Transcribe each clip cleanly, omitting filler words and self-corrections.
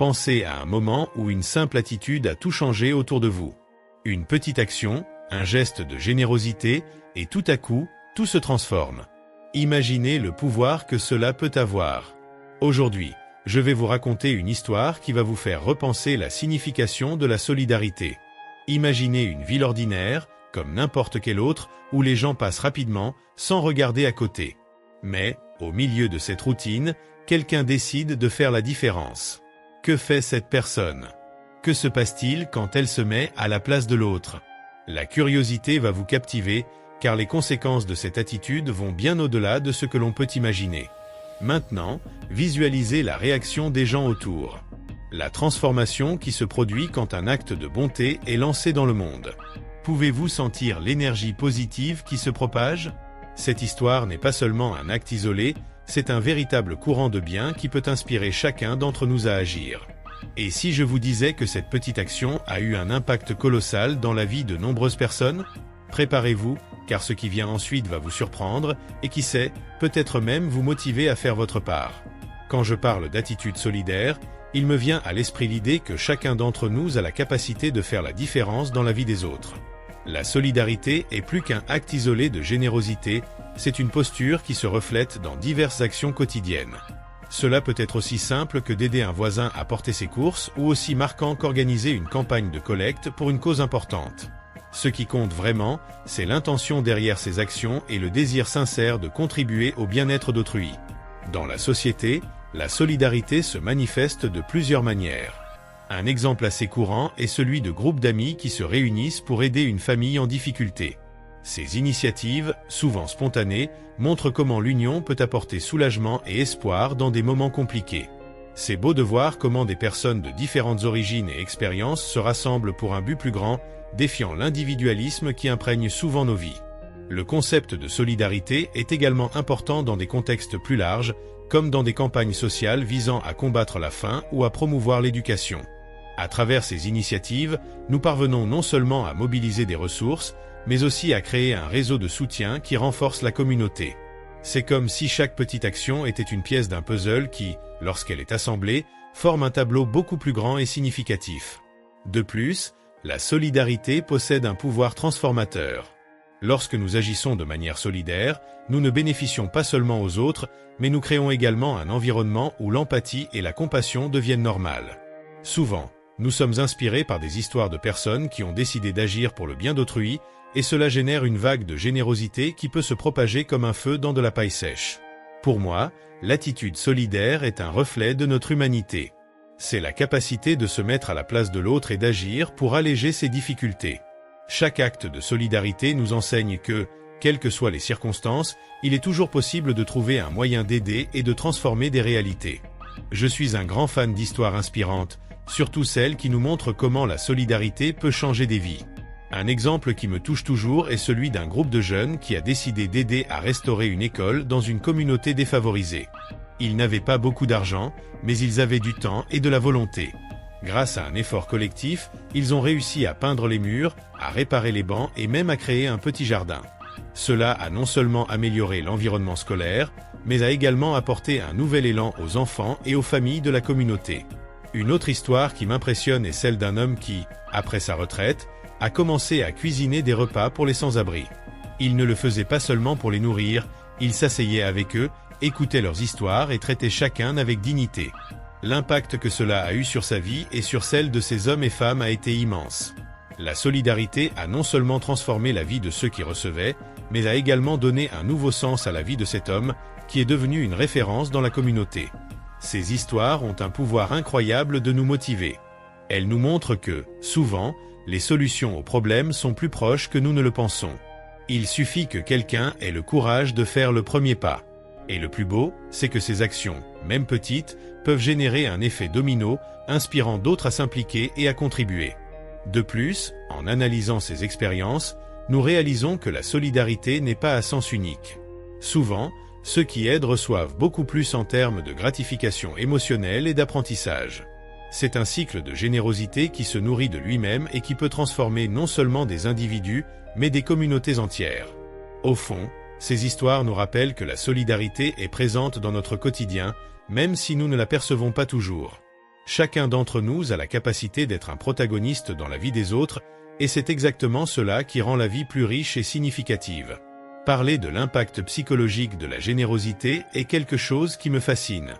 Pensez à un moment où une simple attitude a tout changé autour de vous. Une petite action, un geste de générosité, et tout à coup, tout se transforme. Imaginez le pouvoir que cela peut avoir. Aujourd'hui, je vais vous raconter une histoire qui va vous faire repenser la signification de la solidarité. Imaginez une ville ordinaire, comme n'importe quelle autre, où les gens passent rapidement, sans regarder à côté. Mais, au milieu de cette routine, quelqu'un décide de faire la différence. Que fait cette personne? Que se passe-t-il quand elle se met à la place de l'autre? La curiosité va vous captiver, car les conséquences de cette attitude vont bien au-delà de ce que l'on peut imaginer. Maintenant, visualisez la réaction des gens autour. La transformation qui se produit quand un acte de bonté est lancé dans le monde. Pouvez-vous sentir l'énergie positive qui se propage? Cette histoire n'est pas seulement un acte isolé, c'est un véritable courant de bien qui peut inspirer chacun d'entre nous à agir. Et si je vous disais que cette petite action a eu un impact colossal dans la vie de nombreuses personnes? Préparez-vous, car ce qui vient ensuite va vous surprendre, et qui sait, peut-être même vous motiver à faire votre part. Quand je parle d'attitude solidaire, il me vient à l'esprit l'idée que chacun d'entre nous a la capacité de faire la différence dans la vie des autres. La solidarité est plus qu'un acte isolé de générosité, c'est une posture qui se reflète dans diverses actions quotidiennes. Cela peut être aussi simple que d'aider un voisin à porter ses courses ou aussi marquant qu'organiser une campagne de collecte pour une cause importante. Ce qui compte vraiment, c'est l'intention derrière ces actions et le désir sincère de contribuer au bien-être d'autrui. Dans la société, la solidarité se manifeste de plusieurs manières. Un exemple assez courant est celui de groupes d'amis qui se réunissent pour aider une famille en difficulté. Ces initiatives, souvent spontanées, montrent comment l'union peut apporter soulagement et espoir dans des moments compliqués. C'est beau de voir comment des personnes de différentes origines et expériences se rassemblent pour un but plus grand, défiant l'individualisme qui imprègne souvent nos vies. Le concept de solidarité est également important dans des contextes plus larges, comme dans des campagnes sociales visant à combattre la faim ou à promouvoir l'éducation. À travers ces initiatives, nous parvenons non seulement à mobiliser des ressources, mais aussi à créer un réseau de soutien qui renforce la communauté. C'est comme si chaque petite action était une pièce d'un puzzle qui, lorsqu'elle est assemblée, forme un tableau beaucoup plus grand et significatif. De plus, la solidarité possède un pouvoir transformateur. Lorsque nous agissons de manière solidaire, nous ne bénéficions pas seulement aux autres, mais nous créons également un environnement où l'empathie et la compassion deviennent normales. Souvent, nous sommes inspirés par des histoires de personnes qui ont décidé d'agir pour le bien d'autrui, et cela génère une vague de générosité qui peut se propager comme un feu dans de la paille sèche. Pour moi, l'attitude solidaire est un reflet de notre humanité. C'est la capacité de se mettre à la place de l'autre et d'agir pour alléger ses difficultés. Chaque acte de solidarité nous enseigne que, quelles que soient les circonstances, il est toujours possible de trouver un moyen d'aider et de transformer des réalités. Je suis un grand fan d'histoires inspirantes, surtout celles qui nous montrent comment la solidarité peut changer des vies. Un exemple qui me touche toujours est celui d'un groupe de jeunes qui a décidé d'aider à restaurer une école dans une communauté défavorisée. Ils n'avaient pas beaucoup d'argent, mais ils avaient du temps et de la volonté. Grâce à un effort collectif, ils ont réussi à peindre les murs, à réparer les bancs et même à créer un petit jardin. Cela a non seulement amélioré l'environnement scolaire, mais a également apporté un nouvel élan aux enfants et aux familles de la communauté. Une autre histoire qui m'impressionne est celle d'un homme qui, après sa retraite, a commencé à cuisiner des repas pour les sans-abri. Il ne le faisait pas seulement pour les nourrir, il s'asseyait avec eux, écoutait leurs histoires et traitait chacun avec dignité. L'impact que cela a eu sur sa vie et sur celle de ces hommes et femmes a été immense. La solidarité a non seulement transformé la vie de ceux qui recevaient, mais a également donné un nouveau sens à la vie de cet homme, qui est devenu une référence dans la communauté. Ces histoires ont un pouvoir incroyable de nous motiver. Elles nous montrent que, souvent, les solutions aux problèmes sont plus proches que nous ne le pensons. Il suffit que quelqu'un ait le courage de faire le premier pas. Et le plus beau, c'est que ces actions, même petites, peuvent générer un effet domino, inspirant d'autres à s'impliquer et à contribuer. De plus, en analysant ces expériences, nous réalisons que la solidarité n'est pas à sens unique. Souvent, ceux qui aident reçoivent beaucoup plus en termes de gratification émotionnelle et d'apprentissage. C'est un cycle de générosité qui se nourrit de lui-même et qui peut transformer non seulement des individus, mais des communautés entières. Au fond, ces histoires nous rappellent que la solidarité est présente dans notre quotidien, même si nous ne la percevons pas toujours. Chacun d'entre nous a la capacité d'être un protagoniste dans la vie des autres, et c'est exactement cela qui rend la vie plus riche et significative. Parler de l'impact psychologique de la générosité est quelque chose qui me fascine.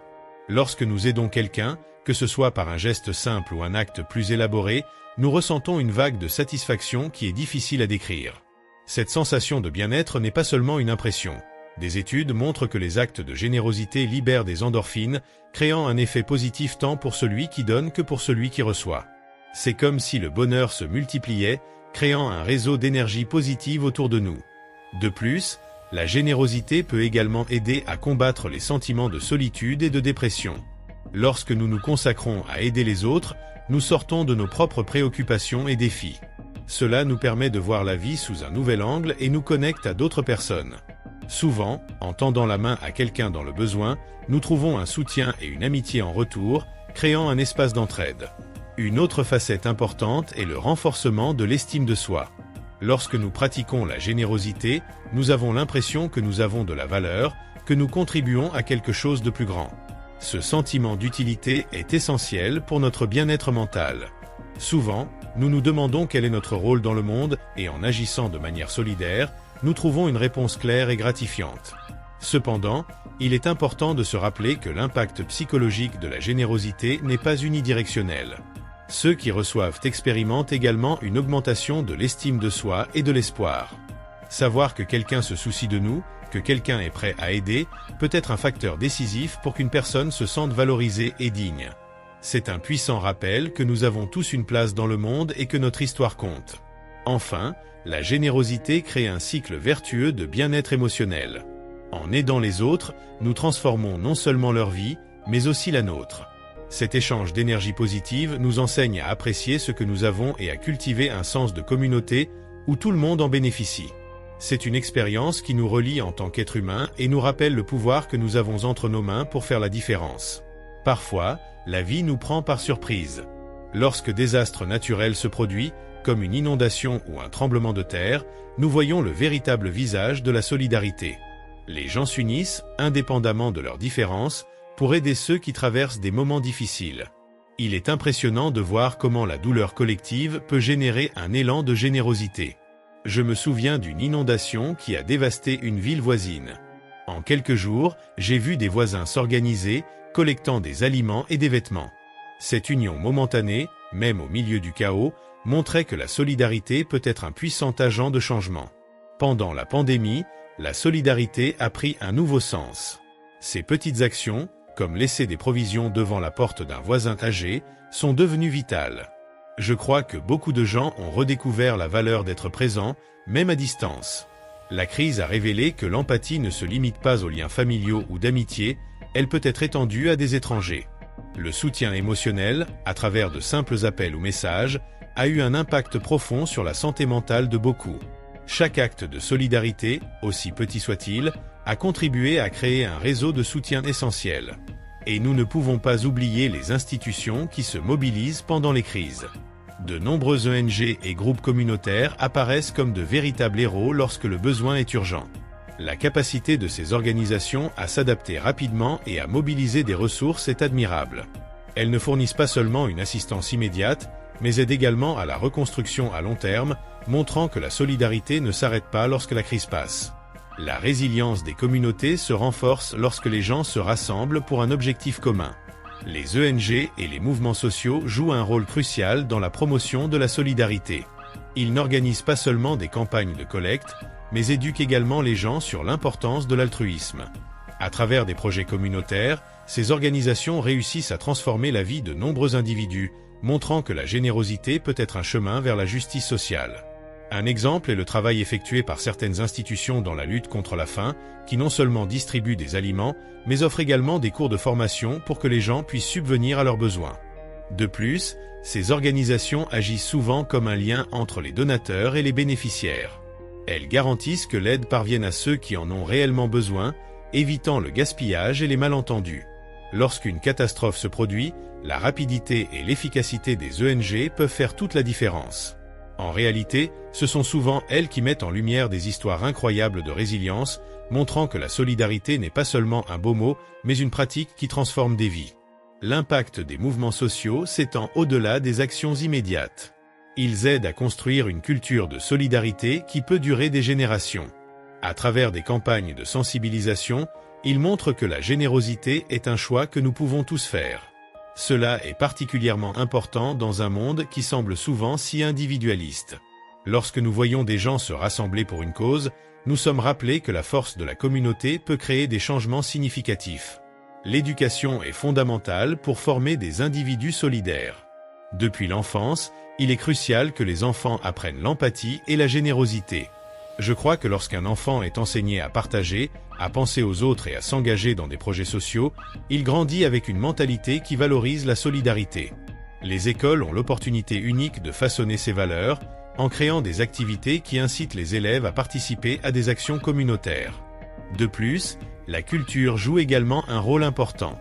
Lorsque nous aidons quelqu'un, que ce soit par un geste simple ou un acte plus élaboré, nous ressentons une vague de satisfaction qui est difficile à décrire. Cette sensation de bien-être n'est pas seulement une impression. Des études montrent que les actes de générosité libèrent des endorphines, créant un effet positif tant pour celui qui donne que pour celui qui reçoit. C'est comme si le bonheur se multipliait, créant un réseau d'énergie positive autour de nous. De plus, la générosité peut également aider à combattre les sentiments de solitude et de dépression. Lorsque nous nous consacrons à aider les autres, nous sortons de nos propres préoccupations et défis. Cela nous permet de voir la vie sous un nouvel angle et nous connecte à d'autres personnes. Souvent, en tendant la main à quelqu'un dans le besoin, nous trouvons un soutien et une amitié en retour, créant un espace d'entraide. Une autre facette importante est le renforcement de l'estime de soi. Lorsque nous pratiquons la générosité, nous avons l'impression que nous avons de la valeur, que nous contribuons à quelque chose de plus grand. Ce sentiment d'utilité est essentiel pour notre bien-être mental. Souvent, nous nous demandons quel est notre rôle dans le monde et en agissant de manière solidaire, nous trouvons une réponse claire et gratifiante. Cependant, il est important de se rappeler que l'impact psychologique de la générosité n'est pas unidirectionnel. Ceux qui reçoivent expérimentent également une augmentation de l'estime de soi et de l'espoir. Savoir que quelqu'un se soucie de nous, que quelqu'un est prêt à aider, peut être un facteur décisif pour qu'une personne se sente valorisée et digne. C'est un puissant rappel que nous avons tous une place dans le monde et que notre histoire compte. Enfin, la générosité crée un cycle vertueux de bien-être émotionnel. En aidant les autres, nous transformons non seulement leur vie, mais aussi la nôtre. Cet échange d'énergie positive nous enseigne à apprécier ce que nous avons et à cultiver un sens de communauté où tout le monde en bénéficie. C'est une expérience qui nous relie en tant qu'être humain et nous rappelle le pouvoir que nous avons entre nos mains pour faire la différence. Parfois, la vie nous prend par surprise. Lorsque désastre naturel se produit, comme une inondation ou un tremblement de terre, nous voyons le véritable visage de la solidarité. Les gens s'unissent, indépendamment de leurs différences, pour aider ceux qui traversent des moments difficiles. Il est impressionnant de voir comment la douleur collective peut générer un élan de générosité. Je me souviens d'une inondation qui a dévasté une ville voisine. En quelques jours, j'ai vu des voisins s'organiser, collectant des aliments et des vêtements. Cette union momentanée, même au milieu du chaos, montrait que la solidarité peut être un puissant agent de changement. Pendant la pandémie, la solidarité a pris un nouveau sens. Ces petites actions, comme laisser des provisions devant la porte d'un voisin âgé, sont devenues vitales. Je crois que beaucoup de gens ont redécouvert la valeur d'être présents, même à distance. La crise a révélé que l'empathie ne se limite pas aux liens familiaux ou d'amitié, elle peut être étendue à des étrangers. Le soutien émotionnel, à travers de simples appels ou messages, a eu un impact profond sur la santé mentale de beaucoup. Chaque acte de solidarité, aussi petit soit-il, a contribué à créer un réseau de soutien essentiel. Et nous ne pouvons pas oublier les institutions qui se mobilisent pendant les crises. De nombreuses ONG et groupes communautaires apparaissent comme de véritables héros lorsque le besoin est urgent. La capacité de ces organisations à s'adapter rapidement et à mobiliser des ressources est admirable. Elles ne fournissent pas seulement une assistance immédiate, mais aident également à la reconstruction à long terme, montrant que la solidarité ne s'arrête pas lorsque la crise passe. La résilience des communautés se renforce lorsque les gens se rassemblent pour un objectif commun. Les ONG et les mouvements sociaux jouent un rôle crucial dans la promotion de la solidarité. Ils n'organisent pas seulement des campagnes de collecte, mais éduquent également les gens sur l'importance de l'altruisme. À travers des projets communautaires, ces organisations réussissent à transformer la vie de nombreux individus, montrant que la générosité peut être un chemin vers la justice sociale. Un exemple est le travail effectué par certaines institutions dans la lutte contre la faim, qui non seulement distribuent des aliments, mais offrent également des cours de formation pour que les gens puissent subvenir à leurs besoins. De plus, ces organisations agissent souvent comme un lien entre les donateurs et les bénéficiaires. Elles garantissent que l'aide parvienne à ceux qui en ont réellement besoin, évitant le gaspillage et les malentendus. Lorsqu'une catastrophe se produit, la rapidité et l'efficacité des ONG peuvent faire toute la différence. En réalité, ce sont souvent elles qui mettent en lumière des histoires incroyables de résilience, montrant que la solidarité n'est pas seulement un beau mot, mais une pratique qui transforme des vies. L'impact des mouvements sociaux s'étend au-delà des actions immédiates. Ils aident à construire une culture de solidarité qui peut durer des générations. À travers des campagnes de sensibilisation, ils montrent que la générosité est un choix que nous pouvons tous faire. Cela est particulièrement important dans un monde qui semble souvent si individualiste. Lorsque nous voyons des gens se rassembler pour une cause, nous sommes rappelés que la force de la communauté peut créer des changements significatifs. L'éducation est fondamentale pour former des individus solidaires. Depuis l'enfance, il est crucial que les enfants apprennent l'empathie et la générosité. Je crois que lorsqu'un enfant est enseigné à partager, à penser aux autres et à s'engager dans des projets sociaux, il grandit avec une mentalité qui valorise la solidarité. Les écoles ont l'opportunité unique de façonner ces valeurs, en créant des activités qui incitent les élèves à participer à des actions communautaires. De plus, la culture joue également un rôle important.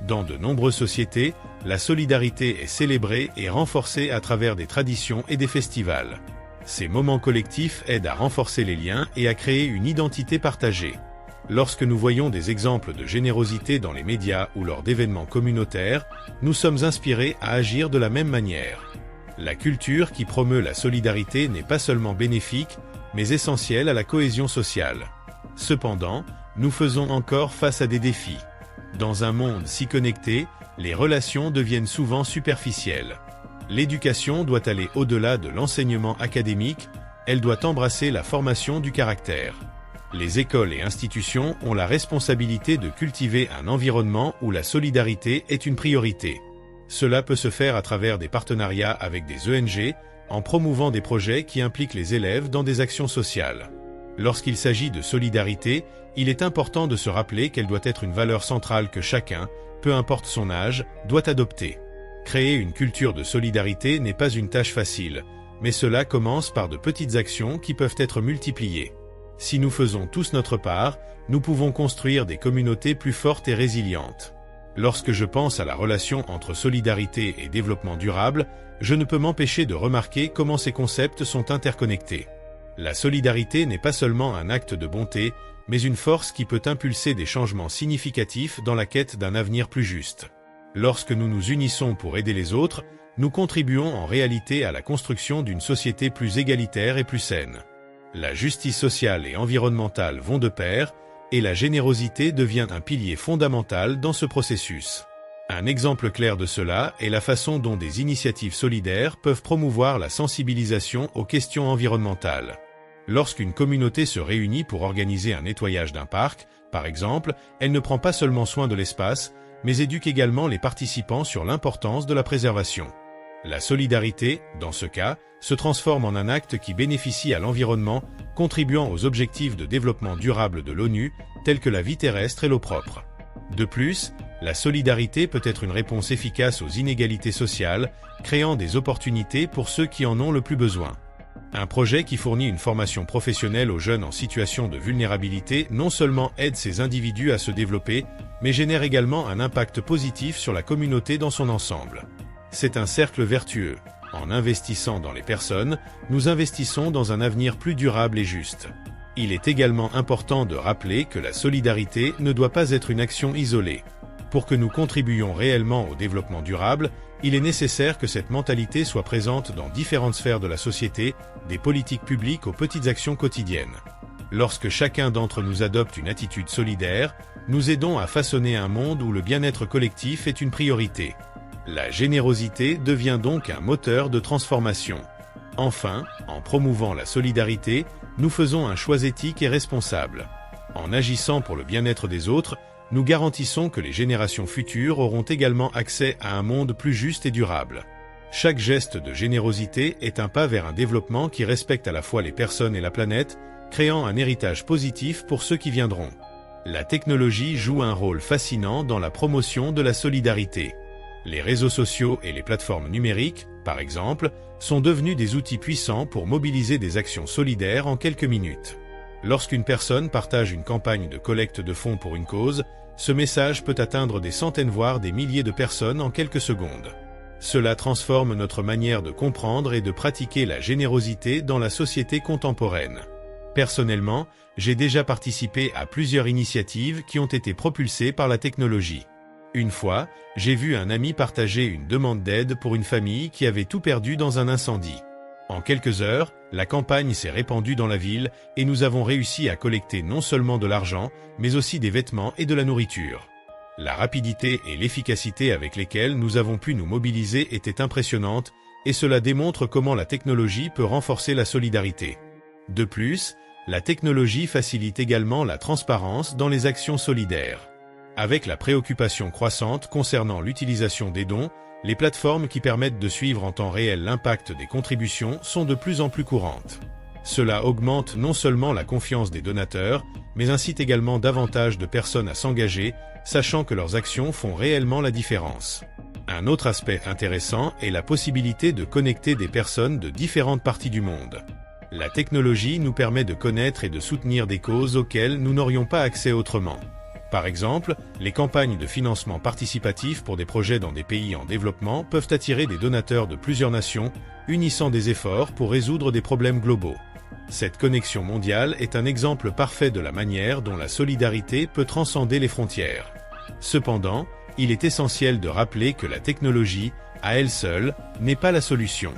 Dans de nombreuses sociétés, la solidarité est célébrée et renforcée à travers des traditions et des festivals. Ces moments collectifs aident à renforcer les liens et à créer une identité partagée. Lorsque nous voyons des exemples de générosité dans les médias ou lors d'événements communautaires, nous sommes inspirés à agir de la même manière. La culture qui promeut la solidarité n'est pas seulement bénéfique, mais essentielle à la cohésion sociale. Cependant, nous faisons encore face à des défis. Dans un monde si connecté, les relations deviennent souvent superficielles. L'éducation doit aller au-delà de l'enseignement académique, elle doit embrasser la formation du caractère. Les écoles et institutions ont la responsabilité de cultiver un environnement où la solidarité est une priorité. Cela peut se faire à travers des partenariats avec des ONG, en promouvant des projets qui impliquent les élèves dans des actions sociales. Lorsqu'il s'agit de solidarité, il est important de se rappeler qu'elle doit être une valeur centrale que chacun, peu importe son âge, doit adopter. Créer une culture de solidarité n'est pas une tâche facile, mais cela commence par de petites actions qui peuvent être multipliées. Si nous faisons tous notre part, nous pouvons construire des communautés plus fortes et résilientes. Lorsque je pense à la relation entre solidarité et développement durable, je ne peux m'empêcher de remarquer comment ces concepts sont interconnectés. La solidarité n'est pas seulement un acte de bonté, mais une force qui peut impulser des changements significatifs dans la quête d'un avenir plus juste. Lorsque nous nous unissons pour aider les autres, nous contribuons en réalité à la construction d'une société plus égalitaire et plus saine. La justice sociale et environnementale vont de pair, et la générosité devient un pilier fondamental dans ce processus. Un exemple clair de cela est la façon dont des initiatives solidaires peuvent promouvoir la sensibilisation aux questions environnementales. Lorsqu'une communauté se réunit pour organiser un nettoyage d'un parc, par exemple, elle ne prend pas seulement soin de l'espace, mais éduque également les participants sur l'importance de la préservation. La solidarité, dans ce cas, se transforme en un acte qui bénéficie à l'environnement, contribuant aux objectifs de développement durable de l'ONU, tels que la vie terrestre et l'eau propre. De plus, la solidarité peut être une réponse efficace aux inégalités sociales, créant des opportunités pour ceux qui en ont le plus besoin. Un projet qui fournit une formation professionnelle aux jeunes en situation de vulnérabilité non seulement aide ces individus à se développer, mais génère également un impact positif sur la communauté dans son ensemble. C'est un cercle vertueux. En investissant dans les personnes, nous investissons dans un avenir plus durable et juste. Il est également important de rappeler que la solidarité ne doit pas être une action isolée. Pour que nous contribuions réellement au développement durable, il est nécessaire que cette mentalité soit présente dans différentes sphères de la société, des politiques publiques aux petites actions quotidiennes. Lorsque chacun d'entre nous adopte une attitude solidaire, nous aidons à façonner un monde où le bien-être collectif est une priorité. La générosité devient donc un moteur de transformation. Enfin, en promouvant la solidarité, nous faisons un choix éthique et responsable. En agissant pour le bien-être des autres, nous garantissons que les générations futures auront également accès à un monde plus juste et durable. Chaque geste de générosité est un pas vers un développement qui respecte à la fois les personnes et la planète, créant un héritage positif pour ceux qui viendront. La technologie joue un rôle fascinant dans la promotion de la solidarité. Les réseaux sociaux et les plateformes numériques, par exemple, sont devenus des outils puissants pour mobiliser des actions solidaires en quelques minutes. Lorsqu'une personne partage une campagne de collecte de fonds pour une cause, ce message peut atteindre des centaines voire des milliers de personnes en quelques secondes. Cela transforme notre manière de comprendre et de pratiquer la générosité dans la société contemporaine. Personnellement, j'ai déjà participé à plusieurs initiatives qui ont été propulsées par la technologie. Une fois, j'ai vu un ami partager une demande d'aide pour une famille qui avait tout perdu dans un incendie. En quelques heures, la campagne s'est répandue dans la ville et nous avons réussi à collecter non seulement de l'argent, mais aussi des vêtements et de la nourriture. La rapidité et l'efficacité avec lesquelles nous avons pu nous mobiliser étaient impressionnantes et cela démontre comment la technologie peut renforcer la solidarité. De plus, la technologie facilite également la transparence dans les actions solidaires. Avec la préoccupation croissante concernant l'utilisation des dons, les plateformes qui permettent de suivre en temps réel l'impact des contributions sont de plus en plus courantes. Cela augmente non seulement la confiance des donateurs, mais incite également davantage de personnes à s'engager, sachant que leurs actions font réellement la différence. Un autre aspect intéressant est la possibilité de connecter des personnes de différentes parties du monde. La technologie nous permet de connaître et de soutenir des causes auxquelles nous n'aurions pas accès autrement. Par exemple, les campagnes de financement participatif pour des projets dans des pays en développement peuvent attirer des donateurs de plusieurs nations, unissant des efforts pour résoudre des problèmes globaux. Cette connexion mondiale est un exemple parfait de la manière dont la solidarité peut transcender les frontières. Cependant, il est essentiel de rappeler que la technologie, à elle seule, n'est pas la solution.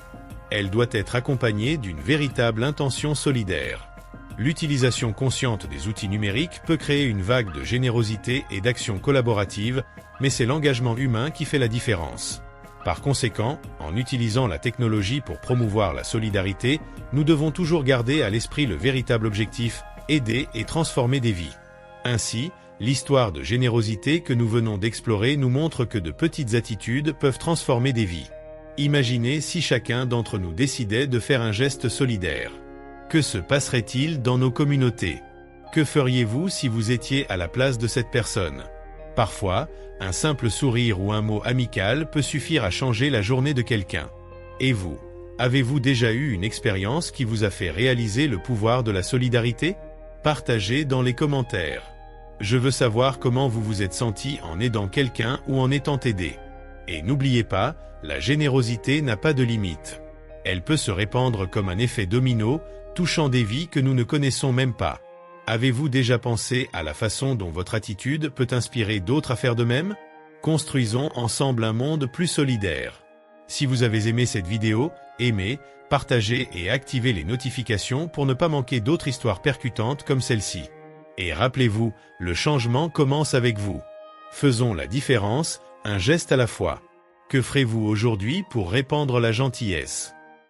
Elle doit être accompagnée d'une véritable intention solidaire. L'utilisation consciente des outils numériques peut créer une vague de générosité et d'action collaborative, mais c'est l'engagement humain qui fait la différence. Par conséquent, en utilisant la technologie pour promouvoir la solidarité, nous devons toujours garder à l'esprit le véritable objectif, aider et transformer des vies. Ainsi, l'histoire de générosité que nous venons d'explorer nous montre que de petites attitudes peuvent transformer des vies. Imaginez si chacun d'entre nous décidait de faire un geste solidaire. Que se passerait-il dans nos communautés? Que feriez-vous si vous étiez à la place de cette personne? Parfois, un simple sourire ou un mot amical peut suffire à changer la journée de quelqu'un. Et vous, avez-vous déjà eu une expérience qui vous a fait réaliser le pouvoir de la solidarité? Partagez dans les commentaires. Je veux savoir comment vous vous êtes senti en aidant quelqu'un ou en étant aidé. Et n'oubliez pas, la générosité n'a pas de limite. Elle peut se répandre comme un effet domino, touchant des vies que nous ne connaissons même pas. Avez-vous déjà pensé à la façon dont votre attitude peut inspirer d'autres à faire de même? Construisons ensemble un monde plus solidaire. Si vous avez aimé cette vidéo, aimez, partagez et activez les notifications pour ne pas manquer d'autres histoires percutantes comme celle-ci. Et rappelez-vous, le changement commence avec vous. Faisons la différence, un geste à la fois. Que ferez-vous aujourd'hui pour répandre la gentillesse?